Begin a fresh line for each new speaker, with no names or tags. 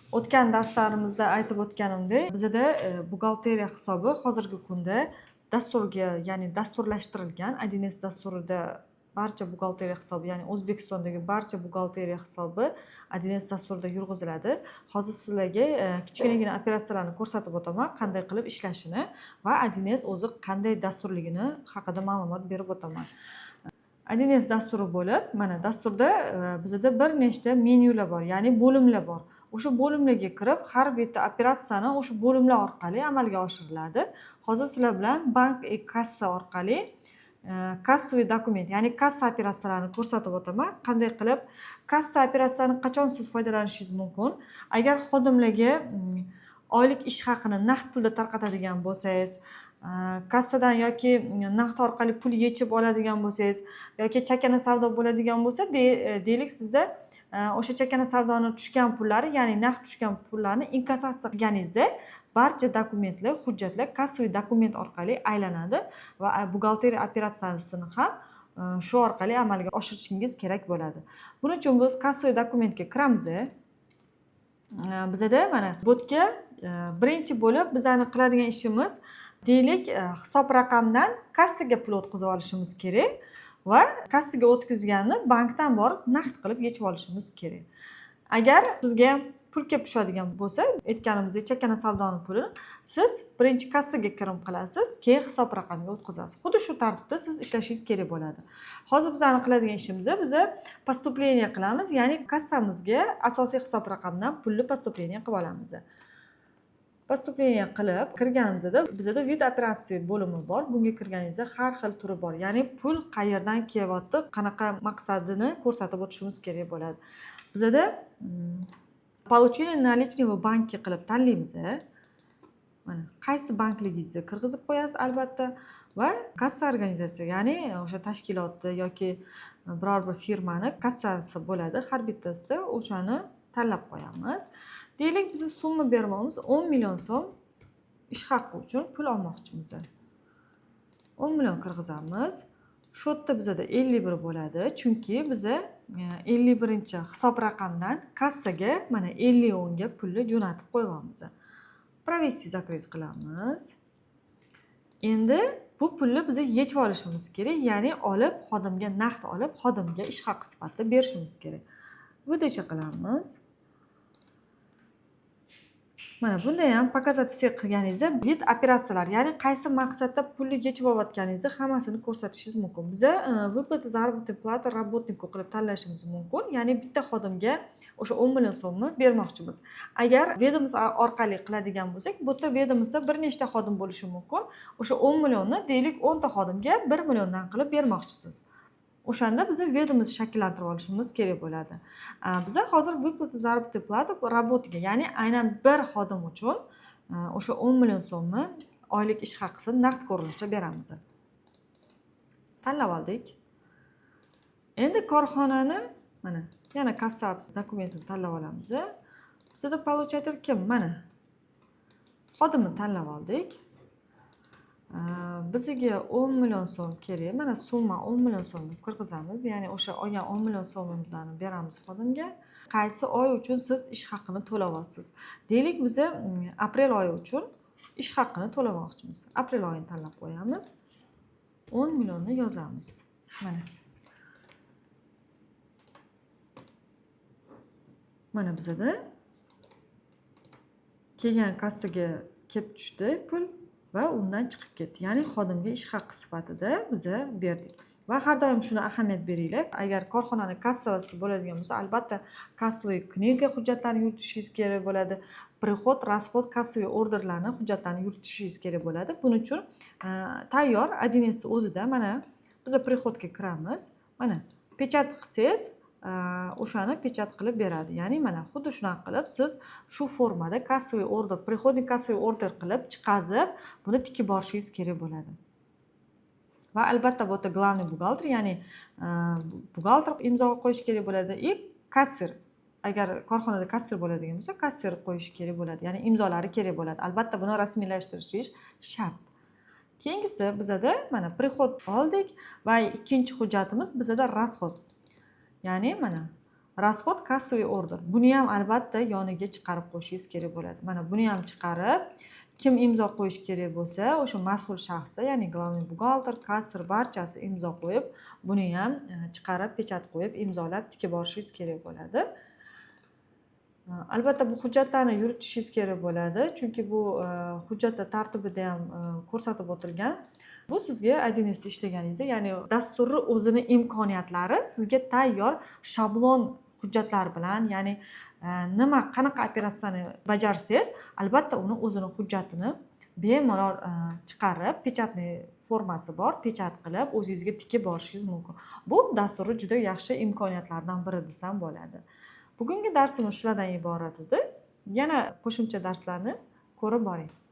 O'tgan darslarimizda aytib o'tganimdek, bizada buxgalteriya hisobi hozirgi kunda dasturga, ya'ni dasturlashtirilgan 1S dasturida barcha buxgalteriya hisobi, ya'ni O'zbekistondagi barcha buxgalteriya hisobi 1S dasturida yurg'iziladi. Hozir sizlarga kichkinagina operatsiyalarni ko'rsatib o'taman, qanday qilib ishlashini va 1S o'zi qanday dasturligini haqida ma'lumot berib o'taman. 1S dasturi bo'lib, mana dasturda bizada bir nechta menyular bor, ya'ni bo'limlar bor. O'sha bo'limlarga kirib, har bitta operatsiyani o'sha bo'limlar orqali amalga oshiriladi. Hozir sizlar bilan bank kassa orqali kassaviy dokument, ya'ni kassa operatsiyalarini ko'rsatib o'taman. Qanday qilib kassa operatsiyani qachon siz foydalanishingiz mumkin? Agar xodimlarga oylik ish haqini naqd pulda tarqatadigan bo'lsangiz, kassadan yoki naqd orqali pul yechib oladigan bo'lsangiz yoki chakana savdo bo'ladigan bo'lsa, deylik sizda o'sha chakana savdoni tushgan pullari, ya'ni naqd tushgan pullarni inkassatsiya qilganingizda barcha dokumentlar, hujjatlar kassaviy dokument orqali aylanadi va buxgalteriya operatsiyasini ham shu orqali amalga oshirishingiz kerak bo'ladi. Buning uchun biz kassaviy dokumentga kiramiz. Bizada mana botga birinchi bo'lib bizani qiladigan ishimiz, deylik, hisob raqamdan kassaga pul o'tkazib olishimiz kerak va kassaga o'tkazganni bankdan borib naqd qilib yechib olishimiz kerak. Agar sizga pul kelib tushadigan bo'lsa, aytganimizdek chakana savdoni pulini siz birinchi kassaga kirim qilasiz, keyin hisob raqamiga o'tkazasiz. Xuddi shu tartibda siz ishlashingiz kerak bo'ladi. Hozir bizani qiladigan ishimiz, biza postupleniya qilamiz, ya'ni kassamizga asosiy hisob raqamdan pulni postupleniya qilib olamiz. Postupleniya qilib kirganimizda bizada vid operatsiya bo'limi bor. Bunga kirganingizda har xil turi bor. Ya'ni pul qayerdan kelyapti, qanaqa maqsadini ko'rsatib o'tishimiz kerak bo'ladi. Bizada получение наличного banki qilib tanlaymiz. Mana qaysi bankligingizni kirgizib qo'yasiz albatta va kassa organizatsiya, ya'ni o'sha tashkilotni yoki biror bir firmani kassasi bo'ladi. Har bittasida o'shani tanlab qo'yamiz. Deylik, biz summa bermoqmiz 10 million so'm ish haqqi uchun pul olmoqchimiz. 10 million kirgizamiz. Shu yerda bizada 51 bo'ladi, chunki biza 51-hisob raqamdan kassaga mana 50 ga pulni jo'natib qo'yamiz. Proviziya zakrit qilamiz. Endi bu pulni biz yechib olishimiz kerak, ya'ni olib xodimga naqd olib, xodimga ish haqqi sifatida berishimiz kerak. Выдача qilamiz. Mana bunda ham показать все qilganingizda vid operatsiyalar, ya'ni qaysi maqsadda pulni yechib olayotganingizni hammasini ko'rsatishingiz mumkin. Biza выплата заработной платы работнику qilib tanlashimiz mumkin. Ya'ni bitta xodimga o'sha 10 million so'mni bermoqchimiz. Agar vedomost orqali qiladigan bo'lsak, bu yerda vedomostda bir nechta xodim bo'lishi mumkin. O'sha 10 millionni deylik 10 ta xodimga 1 milliondan qilib bermoqchisiz. O'shanda biz vedomost shakllantirib olishimiz kerak bo'ladi. Biza hozir выплата заработной платы работниga, ya'ni aynan bir xodim uchun o'sha 10 million so'mni oylik ish haqqisini naqd ko'rinishda beramiz. Tanlab oldik. Endi korxonani mana yana kassa dokumentini tanlab olamiz. Bizda получатель kim? Mana xodimni tanlab oldik. Bizga 10 million so'm kerak. Mana summa 10 million so'mni kirgizamiz. Ya'ni o'sha olgan 10 million so'mimizni beramiz xodimga. Qaysi oy uchun siz ish haqqini to'layapsiz? Deylik, biz aprel oyi uchun ish haqqini to'lamoqchimiz. Aprel oyini tanlab qo'yamiz. 10 millionni yozamiz. Mana. Mana bizada kelgan kassaga kelib tushdi pul va undan chiqib ketdi. Ya'ni xodimga ish haqqi sifatida biz berdik. Va har doim shuni ahamiyat beringlar. Agar korxonani kassasi bo'ladigan bo'lsa, albatta kassaviy kniga hujjatlarini yuritishingiz kerak bo'ladi. Prihod, расход, kassaviy orderlarni hujjatlarini yuritishingiz kerak bo'ladi. Buning uchun tayyor 1S o'zida mana biz prihodga kiramiz. Mana pechat qilsangiz, o'shani pechat qilib beradi. Ya'ni mana xuddi shunaqa qilib siz shu formada kassaviy order, prihodniy kassaviy order qilib chiqazib, buni tikib borishingiz kerak bo'ladi. Va albatta bu yerda главный buxgalter, ya'ni buxgalter imzo qo'yish kerak bo'ladi. И kassir, agar korxonada kassir bo'ladigan bo'lsa, kassir qo'yish kerak bo'ladi. Ya'ni imzolari kerak bo'ladi. Albatta buni rasmiylashtirish shart. Keyingisi bizada mana prihod oldik va ikkinchi hujjatimiz bizada расход. Ya'ni mana расход kassaviy order. Buni ham albatta yoniga chiqarib qo'yishingiz kerak bo'ladi. Mana buni ham chiqarib, kim imzo qo'yish kerak bo'lsa, o'sha mas'ul shaxsda, ya'ni главный buxgalter, kassir barchasi imzo qo'yib, buni ham chiqarib, pechat qo'yib, imzolab tikib borishingiz kerak bo'ladi. Albatta bu hujjatlarni yuritishingiz kerak bo'ladi, chunki bu hujjatlar tartibida ham ko'rsatib o'tilgan. Bu sizga AdNS'da ishlaganingizda, ya'ni dasturni o'zini imkoniyatlari sizga tayyor shablon hujjatlar bilan, ya'ni qanaqa operatsiyani bajarsangiz, albatta uni o'zini hujjatini bemalol chiqarib, pechatli formasi bor, pechat qilib o'zingizga tikib borishingiz mumkin. Bu dasturni juda yaxshi imkoniyatlardan biri desam bo'ladi. Bugungi darsimiz shulardan iborat edi. Yana qo'shimcha darslarni ko'rib boring.